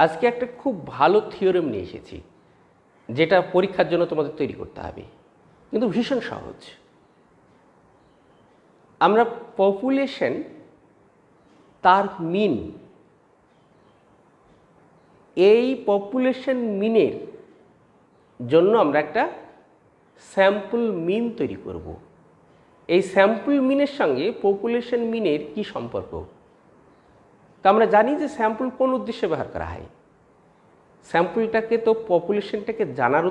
আজকে একটা খুব ভালো থিওরেম নিয়ে এসেছি, যেটা পরীক্ষার জন্য তোমাদের তৈরি করতে হবে, কিন্তু ভীষণ সহজ। আমরা পপুলেশন তার মিন, এই পপুলেশন মিনের জন্য আমরা একটা স্যাম্পল মিন তৈরি করব। এই স্যাম্পল মিনের সঙ্গে পপুলেশন মিনের কি সম্পর্ক? তা আমরা জানি যে স্যাম্পল কোন উদ্দেশ্যে ব্যবহার করা হয়। স্যাম্পলটাকে তো পপুলেশনটাকে জানার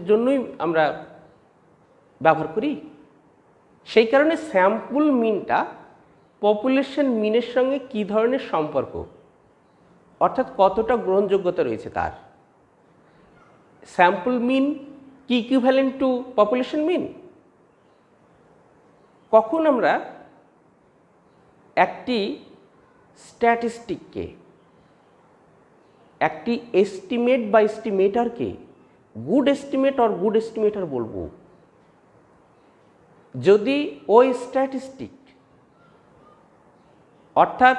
জন্যই আমরা ব্যবহার করি। সেই কারণে স্যাম্পল মিনটা পপুলেশন মিনের সঙ্গে কী ধরনের সম্পর্ক, অর্থাৎ কতটা গ্রহণযোগ্যতা রয়েছে তার। স্যাম্পল মিন কি ইকুইভ্যালেন্ট টু পপুলেশন মিন? কখন আমরা একটি স্ট্যাটিস্টিককে, একটি এস্টিমেট বা এস্টিমেটারকে good estimate or good estimator বলবো? যদি ওই স্ট্যাটিস্টিক, অর্থাৎ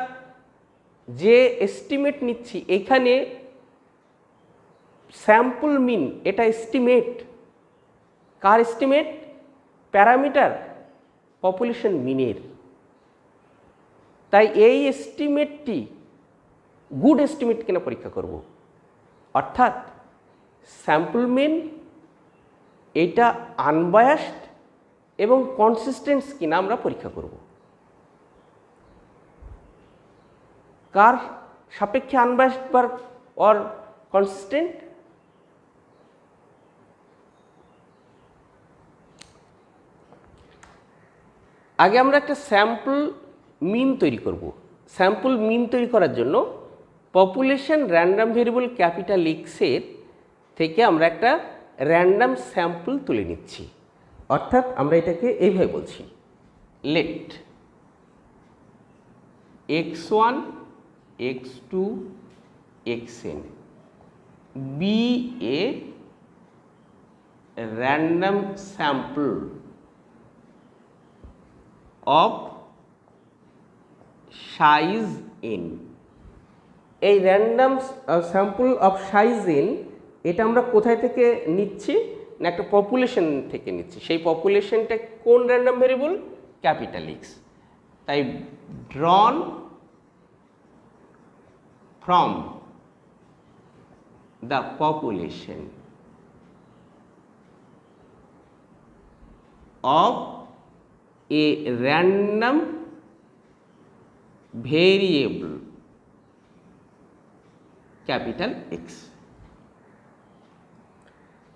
যে এস্টিমেট নিচ্ছি এখানে স্যাম্পল মিন, এটা এস্টিমেট, কার এস্টিমেট? প্যারামিটার পপুলেশন মিনের। তাই এই এস্টিমেটটি গুড এস্টিমেট কিনা পরীক্ষা করব। অর্থাৎ স্যাম্পল মিন এটা আনবায়াসড এবং কনসিস্টেন্ট কিনা আমরা পরীক্ষা করব। কার সাপেক্ষে আনবায়াসড বা অর কনসিস্টেন্ট? আগে আমরা একটা স্যাম্পল মিন তৈরি করব। স্যাম্পল মিন তৈরি করার জন্য পপুলেশন র্যান্ডম ভেরিয়েবল ক্যাপিটাল এক্সের থেকে আমরা একটা র্যান্ডম স্যাম্পল তুলে নিচ্ছি। অর্থাৎ আমরা এটাকে এইভাবে বলছি, late x1 x2 xn be a random sample of size n। এই random sample of size n এটা আমরা কোথায় থেকে নিচ্ছি? না, একটা পপুলেশন থেকে নিচ্ছি। সেই পপুলেশনটা কোন র্যান্ডম ভেরিয়েবল? Capital x. তাই drawn from the population of a random variable capital X।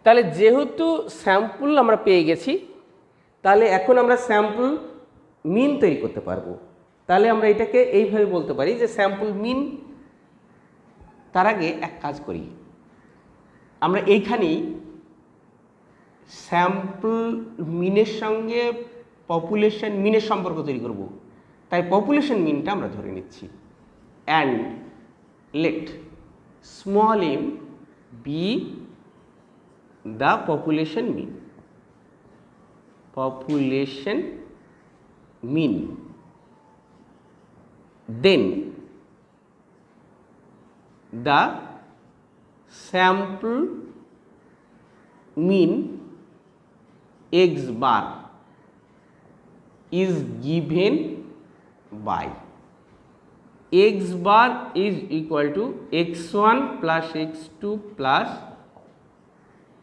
তাহলে যেহেতু স্যাম্পল আমরা পেয়ে গেছি, তাহলে এখন আমরা স্যাম্পল মিন তৈরি করতে পারবো। তাহলে আমরা এটাকে এইভাবে বলতে পারি যে স্যাম্পল মিন। তার আগে এক কাজ করি, আমরা এইখানেই স্যাম্পল মিনের সঙ্গে পপুলেশন মিনের সম্পর্ক তৈরি করব। তাই পপুলেশন মিনটা আমরা ধরে নিচ্ছি। And let small M be the population mean. Population mean. Then the sample mean x bar is given by x bar is equal to x1 plus x2 plus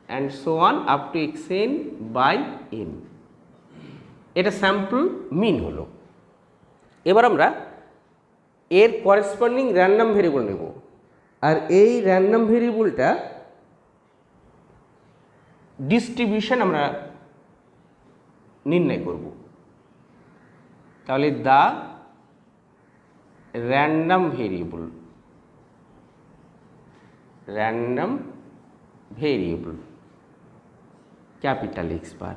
and so on up to xn by n। এটা sample মিন হলো। এবার আমরা এর corresponding random variable নেব, আর এই random ভেরিয়েবলটা distribution আমরা নির্ণয় করব। তাহলে the random variable capital x bar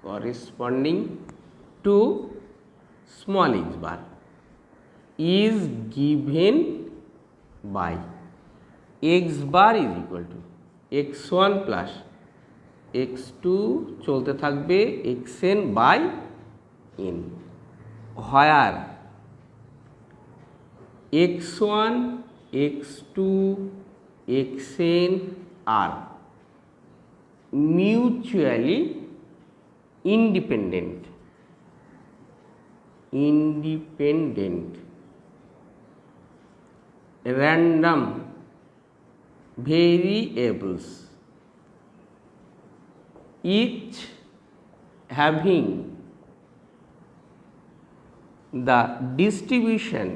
corresponding to small x bar is given by x bar is equal to x1 plus x2 চলতে থাকবে xn by n, where x1 x2 xn are mutually independent random variables, each having the distribution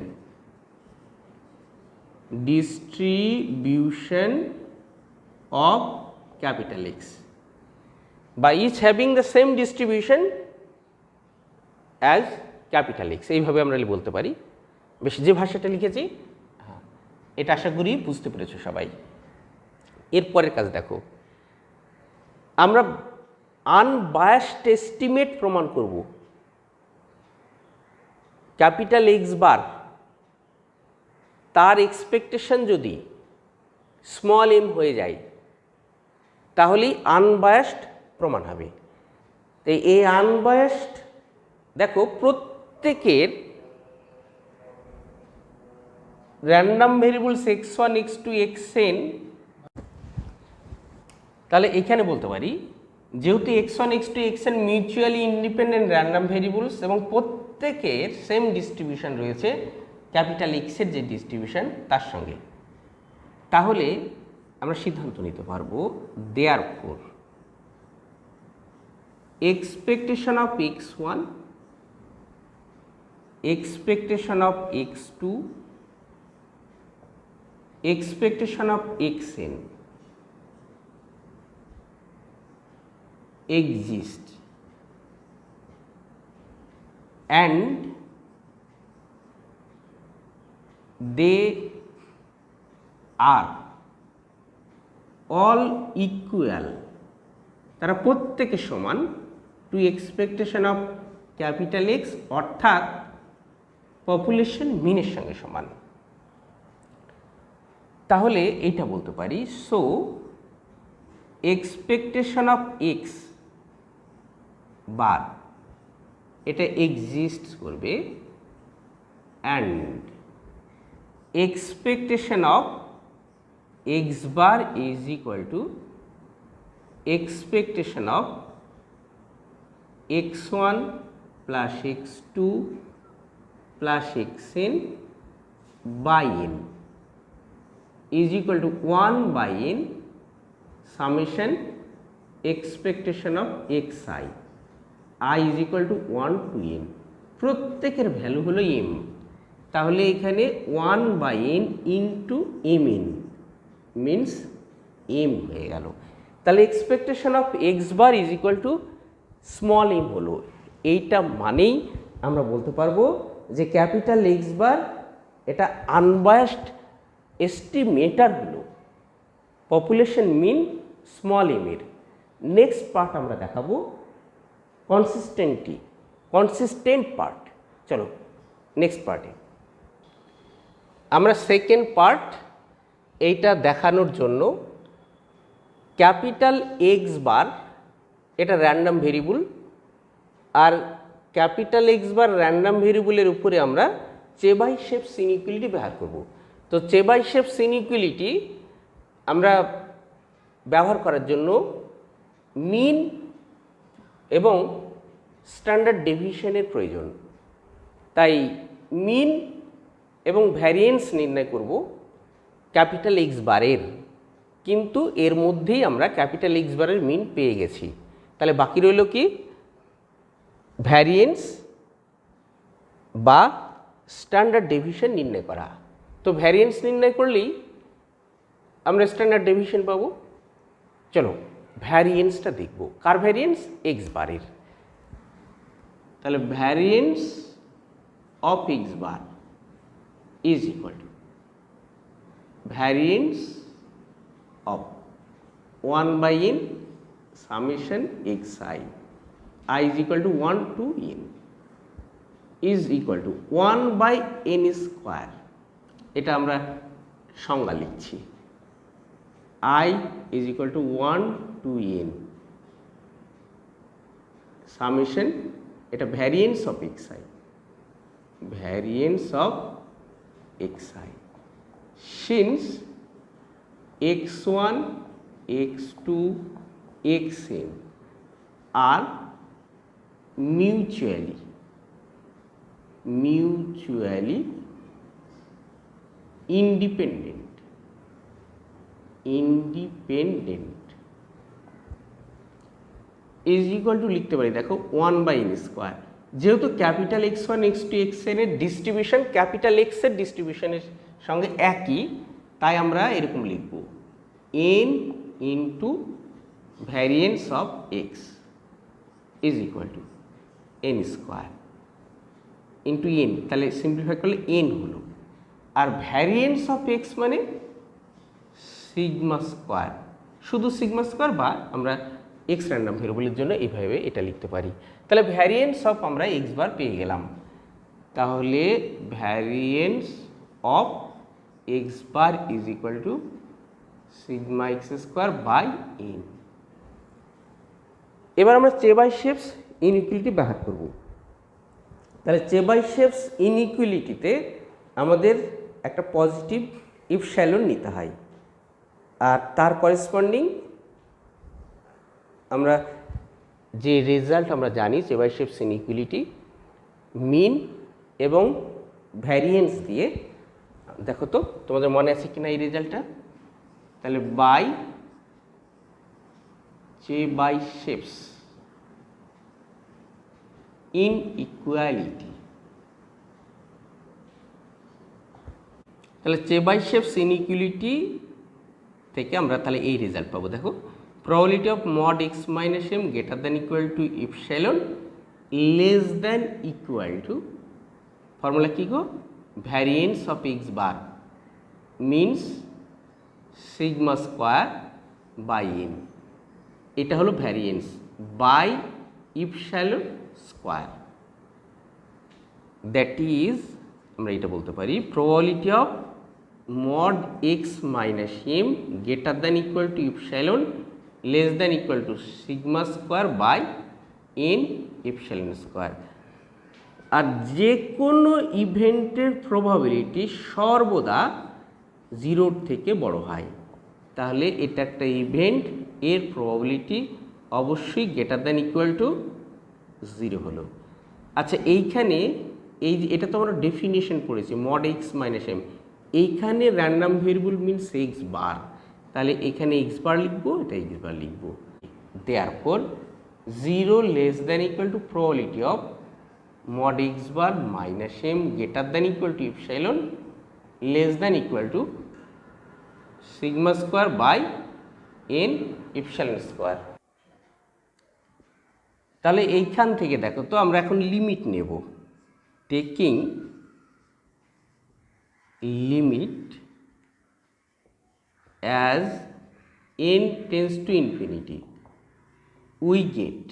of capital X, by each having the same distribution as capital X, এইভাবে আমরা বলতে পারি। বেশ, যে ভাষাটা লিখেছি এটা আশা করি বুঝতে পেরেছো সবাই। এরপরের কাজ দেখো, আমরা আনবায়াসড এস্টিমেট প্রমাণ করব। ক্যাপিটাল এক্স বার তার এক্সপেকটেশন যদি স্মল এম হয়ে যায় তাহলেই আনবায়াসড প্রমাণ হবে। তো এই আনবায়াসড দেখো, প্রত্যেকের random variables x1 x2 xn, তাহলে এখানে বলতে পারি যেহেতু x1 x2 xn mutually independent random variables এবং প্রত্যেকের সেম ডিস্ট্রিবিউশন রয়েছে ক্যাপিটাল এক্সের যে ডিস্ট্রিবিউশন তার সঙ্গে, তাহলে আমরা সিদ্ধান্ত নিতে পারবো therefore expectation of x1 expectation of x2 expectation of xn exist and they are all equal, তারা প্রত্যেকে সমান to expectation of capital X, অর্থাৎ পপুলেশন মিনের সঙ্গে সমান। তাহলে এইটা বলতে পারি, so expectation of x bar এটা এক্সিস্ট করবে and expectation of x bar is equal to expectation of x1 plus x2 plus xn by n is equal to 1 by n summation expectation of xi, I is equal to 1 to n, প্রত্যেকের value হলো m, তাহলে এখানে 1 by n into mn means m হয়ে গেল। তাহলে expectation of x bar is equal to small M হলো। এইটা মানেই আমরা বলতে পারবো যে ক্যাপিটাল এক্স বার এটা আনবায়াসড এস্টিমেটার হলো পপুলেশন মিন স্মল এম এর। নেক্সট পার্ট আমরা দেখাবো কনসিস্টেন্ট পার্ট। চলো নেক্সট পার্টে আমরা সেকেন্ড পার্ট এইটা দেখানোর জন্য ক্যাপিটাল এক্স বার এটা র্যান্ডাম ভেরিয়েবল, আর ক্যাপিটাল এক্স বার র্যান্ডাম ভেরিয়েবলের উপরে আমরা চেবাইশেভস ইনইকুয়ালিটি ব্যবহার করব। তো চেবাইশেভস ইনইকুয়ালিটি আমরা ব্যবহার করার জন্য মিন এবং স্ট্যান্ডার্ড ডেভিয়েশনের প্রয়োজন। তাই মিন এবং ভ্যারিয়েন্স নির্ণয় করব ক্যাপিটাল এক্স বারের, কিন্তু এর মধ্যেই আমরা ক্যাপিটাল এক্স বারের মিন পেয়ে গেছি। তাহলে বাকি রইল কি ভ্যারিয়েন্স বা স্ট্যান্ডার্ড ডেভিয়েশন নির্ণয় করা। তো ভ্যারিয়েন্স নির্ণয় করলেই আমরা স্ট্যান্ডার্ড ডেভিয়েশন পাবো। চলো ভ্যারিয়েন্সটা দেখব। কার ভ্যারিয়েন্স? এক্স বারের। তাহলে variance of x bar is equal two variance of 1 by n summation xi, I is equal to 1 to n is equal to 1 by n square, এটা আমরা সংজ্ঞা লিখছি। I is equal to 1 to n summation, এটা variance of xi, variance of xi since x1 x2 xn are mutually independent is equal to লিখতে পারি দেখো 1/n square. যেহেতু capital x1 x2 xn এর ডিস্ট্রিবিউশন ক্যাপিটাল x এর ডিস্ট্রিবিউশনের সঙ্গে একই, তাই আমরা এরকম লিখব n into variance of x is equal two n square into n, তাহলে সিম্পলিফাই করলে n হলো। আর ভ্যারিয়েন্স অফ x মানে সিগমা স্কোয়ার, শুধু সিগমা স্কোয়ার, বা আমরা এক্স র্যান্ডম ভেরিয়েবলের জন্য এইভাবে এটা লিখতে পারি। তাহলে ভ্যারিয়েন্স অফ আমরা এক্স বার পেয়ে গেলাম। তাহলে variance of x bar is equal to sigma X square by N. এবার আমরা চেবাইশেভস ইনইকুয়ালিটি ব্যাখ্যা করব। তাহলে চেবাইশেভস ইনইকুয়ালিটিতে আমাদের একটা পজিটিভ ইপসাইলন নিতে হয়, আর তার করেসপন্ডিং আমরা যে রেজাল্ট আমরা জানি চেবাইশেভস ইনইকুয়ালিটি মিন এবং ভ্যারিয়েন্স দিয়ে, দেখো তো তোমাদের মনে আছে কিনা এই রেজাল্টটা। তাহলে বাই চেবাইশেভস ইনইকুয়ালিটি, তাহলে চেবাইশেভস ইনইকুয়ালিটি থেকে আমরা তাহলে এই রেজাল্ট পাবো। দেখো probability of mod x minus m greater than equal to epsilon less than equal to, formula কি গো, variance of x bar means sigma square by n, এটা হলো variance by epsilon square. That is আমরা এটা বলতে পারি probability of mod x minus m greater than equal to epsilon less than equal to sigma square by n epsilon square। আর যে কোনো ইভেন্টের probability সর্বদা 0 থেকে বড় হয়, তাহলে এটা একটা ইভেন্ট, এর প্রবাবিলিটি অবশ্যই গ্রেটার দ্যান ইকুয়াল টু 0 হলো। আচ্ছা এইখানে এটা তো আমরা ডেফিনেশন পড়েছি মড এক্স মাইনাস এম, এইখানে random variable means x bar, তাহলে এখানে এক্স বার লিখবো, এটা এক্স বার লিখবো। Therefore 0 less than equal to probability of mod x bar minus m greater than equal to epsilon less than equal to sigma square by n epsilon square। তাহলে এইখান থেকে দেখো তো আমরা এখন লিমিট নেব, taking limit as n tends to infinity we get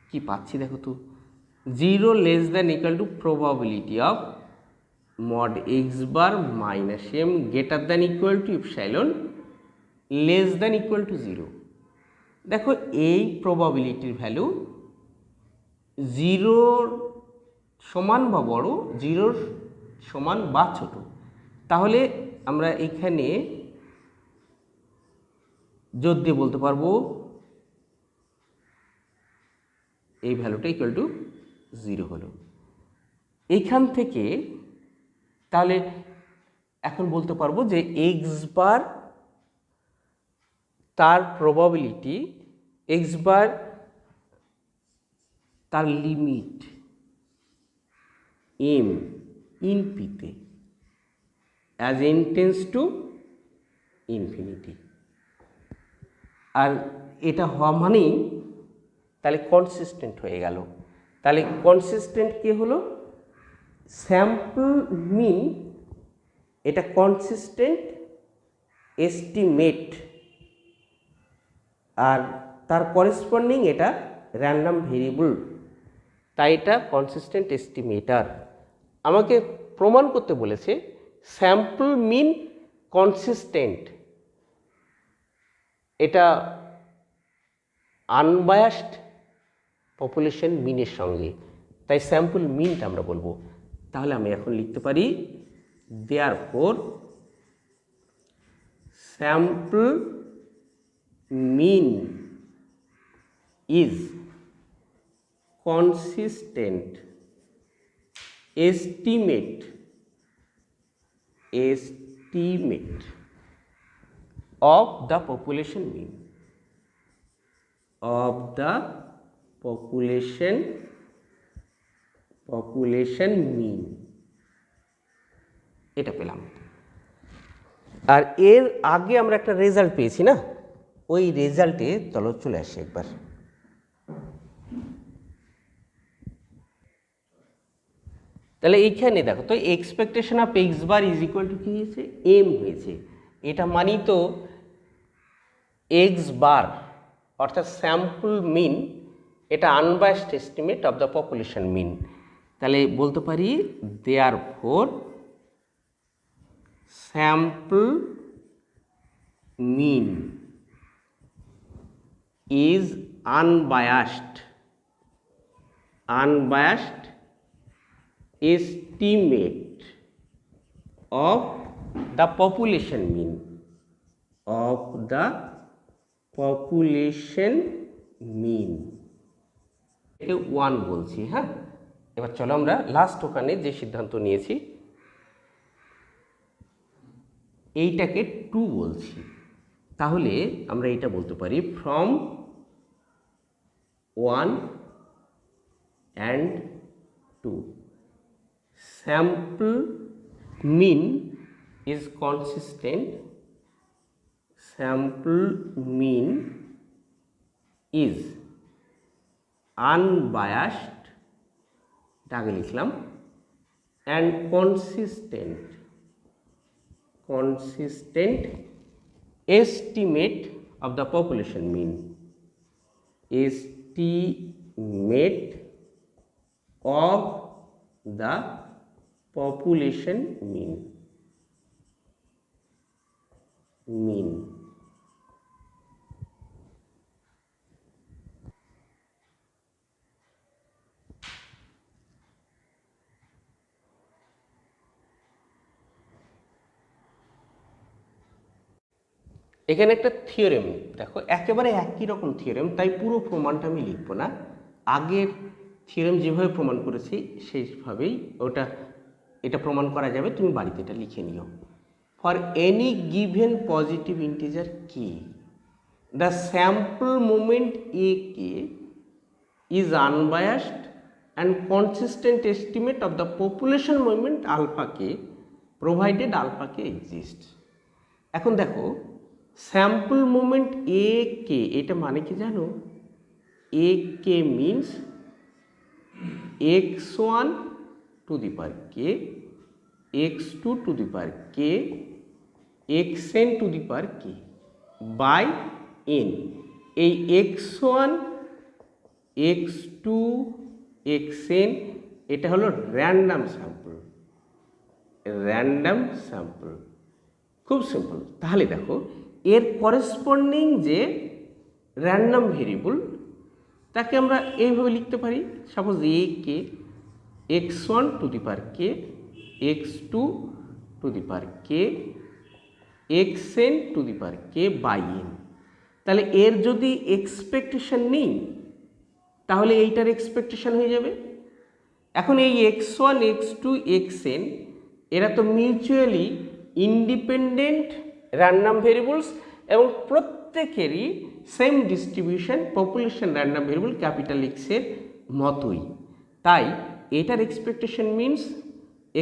কি পাচ্ছি দেখো তো, 0 less than equal to probability of mod x bar minus m greater than equal to epsilon less than equal to 0। দেখো এই প্রবাবিলিটির ভ্যালু 0 সমান বা বড়, 0 সমান বা ছোট, তাহলে আমরা এখানে জোর দিয়ে বলতে পারবো এই ভ্যালুটা ইকুয়াল টু 0 হলো। এইখান থেকে তাহলে এখন বলতে পারবো যে এক্স বার তার প্রবাবিলিটি, এক্স বার তার লিমিট এম ইন পিতে as n tends to infinity. আর এটা হওয়া মানেই তাহলে কনসিস্টেন্ট হয়ে গেল। তাহলে কনসিস্টেন্ট কি হলো, স্যাম্পল মিন এটা কনসিস্টেন্ট এস্টিমেট, আর তার করেসপন্ডিং এটা র্যান্ডম ভেরিয়েবল, তাই এটা কনসিস্টেন্ট এস্টিমেটার। আমাকে প্রমাণ করতে বলেছে স্যাম্পল মিন কনসিস্টেন্ট, এটা আনবায়াসড পপুলেশন মিনের সঙ্গে, তাই স্যাম্পল মিনটা আমরা বলবো। তাহলে আমি এখন লিখতে পারি therefore sample mean is consistent estimate of the population mean, of the population mean। এটা পেলাম। আর এর আগে আমরা একটা রেজাল্ট পেয়েছি না, ওই রেজাল্টে চলো চলে আসি একবার। তাহলে এইখানে দেখো তো expectation of x bar is equal to কী হয়েছে, এম হয়েছে। এটা মানি তো এক্স বার অর্থাৎ স্যাম্পল মিন, এটা unbiased estimate of the population mean. তাহলে বলতে পারি therefore sample mean is unbiased estimate of the population mean, of the population mean। একে 1 বলছি। হ্যাঁ, এবার চলো আমরা লাস্ট ওখানে যে সিদ্ধান্ত নিয়েছি এইটাকে 2 বলছি। তাহলে আমরা এটা বলতে পারি from 1 and 2 sample mean is consistent, sample mean is unbiased, আগে লিখলাম, and consistent estimate of the population mean, estimate of the population mean। এখানে একটা থিওরেম দেখো, একেবারে একই রকম থিওরেম, তাই পুরো প্রমাণটা আমি লিখব না। আগের থিওরেম যেভাবে প্রমাণ করেছি সেইভাবেই এটা প্রমাণ করা যাবে, তুমি বাড়িতে এটা লিখে নিও। For any given positive integer K, the sample moment A K is unbiased and consistent estimate of the population moment alpha K provided alpha K exist. এখন দেখো স্যাম্পল মোমেন্ট এ কে, এটা মানে কি জানো, a k means x1 to the power K, x2 to the power K, xn to the power K by n। এই x1 x2 xn এটা হলো random sample, খুব সিম্পল। তাহলে দেখো এর করেসপন্ডিং যে র্যান্ডাম ভেরিয়েবল তাকে আমরা এইভাবে লিখতে পারি, suppose A K x1 to the power K, x2 to the power K, xn to the power K by n। তাহলে এর যদি এক্সপেকটেশন নেই তাহলে এইটার এক্সপেকটেশন হয়ে যাবে। এখন এই x1 x2 xn এরা তো মিউচুয়ালি ইন্ডিপেন্ডেন্ট র্যান্ডাম ভেরিয়েবলস এবং প্রত্যেকেরই same distribution population random variable capital এক্সের মতোই, তাই এটার এক্সপেকটেশন মিনস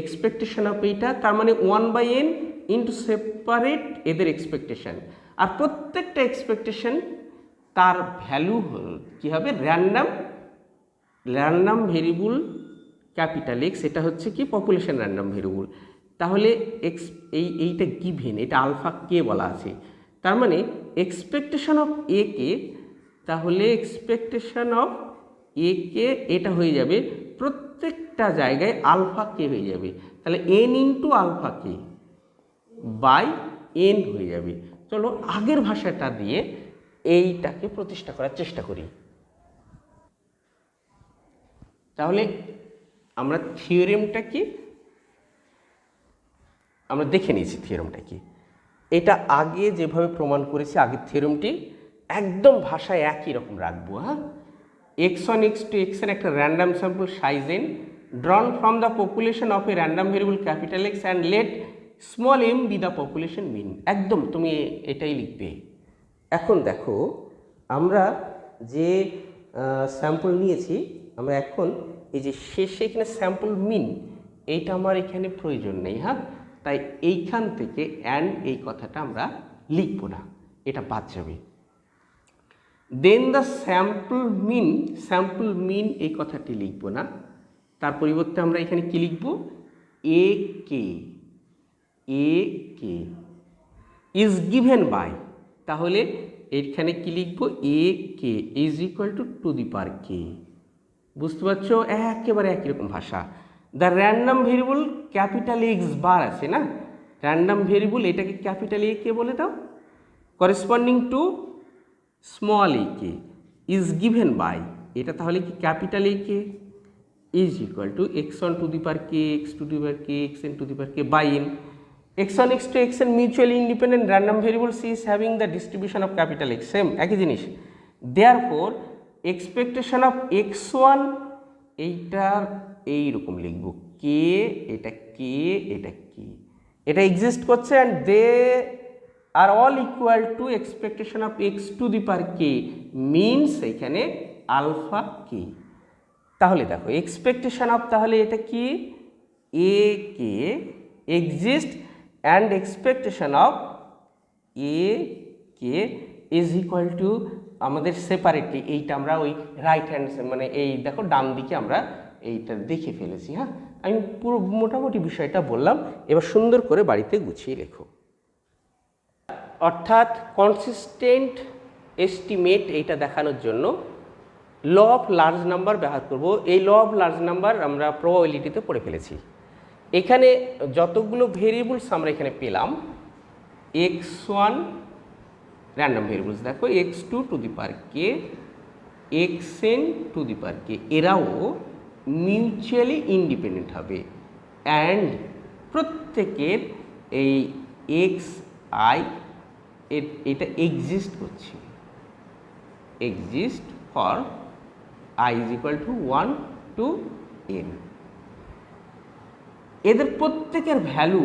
এক্সপেকটেশন অফ এইটা, তার মানে 1/n ইন্টু সেপারেট এদের এক্সপেকটেশন, আর প্রত্যেকটা এক্সপেকটেশন তার ভ্যালু কী হবে, র্যান্ডাম ভেরিয়েবল ক্যাপিটাল এক্স, এটা হচ্ছে কি পপুলেশন র্যান্ডাম ভেরিয়েবল। তাহলে এইটা গিভেন, এটা আলফা কে বলা আছে, তার মানে এক্সপেকটেশন অফ এ কে, তাহলে এক্সপেকটেশন অফ এ কে এটা হয়ে যাবে প্রত্যেকটা জায়গায় আলফা কে হয়ে যাবে, তাহলে N into alpha K by N হয়ে যাবে। চলো আগের ভাষাটা দিয়ে এইটাকে প্রতিষ্ঠা করার চেষ্টা করি। তাহলে আমরা থিওরেমটা কি, আমরা দেখে নিয়েছি থিওরেমটা কি। এটা আগে যেভাবে প্রমাণ করেছি আগের থিওরেমটি একদম ভাষায় একই রকম রাখবো। হ্যাঁ, x1 x2 xn একটা random sample size n drawn from the population of a random variable capital X and let small m be the population mean. একদম তুমি এটাই লিখবে। এখন দেখো আমরা যে স্যাম্পল নিয়েছি, আমরা এখন এই যে শেষে এখানে স্যাম্পল মিন এইটা আমার এখানে প্রয়োজন নেই। হ্যাঁ, তাই এইখান থেকে অ্যান্ড এই কথাটা আমরা লিখব না, এটা বাদ যাবে। দেন দ্য স্যাম্পল মিন এই কথাটি লিখব না, তার পরিবর্তে আমরা এখানে কি লিখব, a K is given by. তাহলে এখানে কি লিখব, a K is equal to the power k. বুঝতে পারছো, একেবারে একই রকম ভাষা। The random variable capital x bar আছে না, র্যান্ডাম ভেরিয়েবল এটাকে ক্যাপিটাল এ কে বলে দাও, corresponding to small a K is given by, এটা তাহলে কি capital A K is equal to x1 to the power K, x2 to the power K, xn to the power K by n। x1 x2 xn mutually independent random variable সি is having the distribution of capital X, same একই জিনিস। Therefore expectation of x1 এইটার এইরকম লিখব, কে এটা কে এটা কি, এটা এক্সিস্ট করছে and they are all equal to expectation of x to the power k means এখানে আলফা কে। তাহলে দেখো এক্সপেকটেশন অফ, তাহলে এটা কি, a k exist and expectation of a K is equal to, আমাদের সেপারেটলি এইটা আমরা ওই রাইট হ্যান্ড মানে এই দেখো ডান দিকে আমরা এইটা দেখে ফেলেছি। হ্যাঁ, আমি পুরো মোটামুটি বিষয়টা বললাম, এবার সুন্দর করে বাড়িতে গুছিয়ে লেখো। অর্থাৎ কনসিস্টেন্ট এস্টিমেট এইটা দেখানোর জন্য ল অফ লার্জ নাম্বার ব্যবহার করব। এই ল অফ লার্জ নাম্বার আমরা প্রবাবিলিটিতে পড়ে ফেলেছি। এখানে যতগুলো ভেরিয়েবলস আমরা এখানে পেলাম, x1 র্যান্ডাম ভেরিয়েবলস দেখো, x2 to the power K, xn to the power k, এরাও মিউচুয়ালি ইন্ডিপেন্ডেন্ট হবে অ্যান্ড প্রত্যেকের এই xi এটা এক্সিস্ট করছে, exist for i is equal to 1 to n। এদের প্রত্যেকের ভ্যালু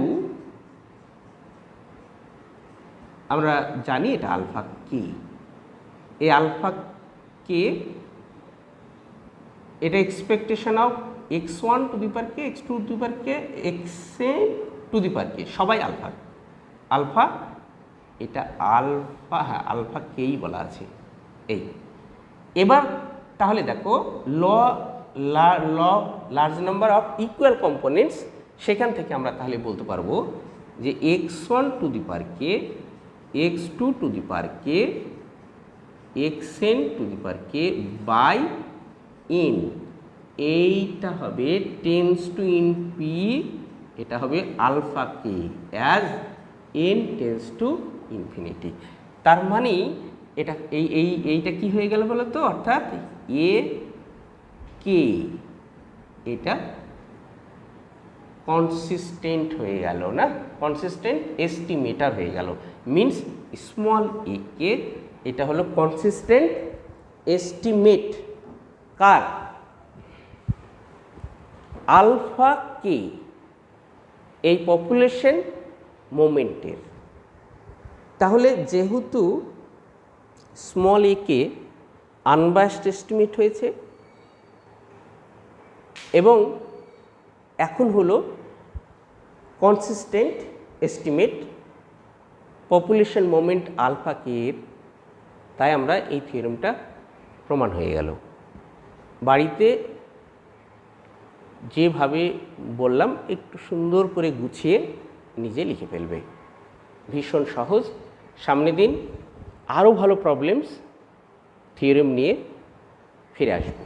আমরা জানি, এটা আলফা কে। এই আলফা কে এটা expectation of x1 to the power K, x2 to the power K, xn to the power k, সবাই alpha. Alpha এটা alpha, হ্যাঁ আলফা কেই বলা আছে এই। এবার তাহলে দেখো law large number of equal components, সেখান থেকে আমরা তাহলে বলতে পারবো যে x1 to the power K, x2 to the power K, xn to the power K by n, এইটা হবে টেন্স টু ইনফি, এটা হবে alpha K as n tends to infinity. তার মানে এটা এইটা কি হয়ে গেল বলো তো, অর্থাৎ এ কে এটা কনসিস্টেন্ট হয়ে গেল না, কনসিস্টেন্ট এস্টিমেটার হয়ে গেল, মিনস স্মল এ কে এটা হলো কনসিস্টেন্ট এস্টিমেট কার, আলফা কে এই পপুলেশন মোমেন্টের। তাহলে যেহেতু small a k unbiased estimate হয়েছে এবং এখন হলো consistent estimate population moment alpha k এর, তাই আমরা এই থিওরেমটা প্রমাণ হয়ে গেল। বাড়িতে যেভাবে বললাম একটু সুন্দর করে গুছিয়ে নিজে লিখে ফেলবে, ভীষণ সহজ। সামনের দিন আরও ভালো প্রবলেমস থিওরেম নিয়ে ফিরে আসব।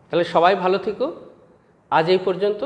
তাহলে সবাই ভালো থেকো, আজ এই পর্যন্ত।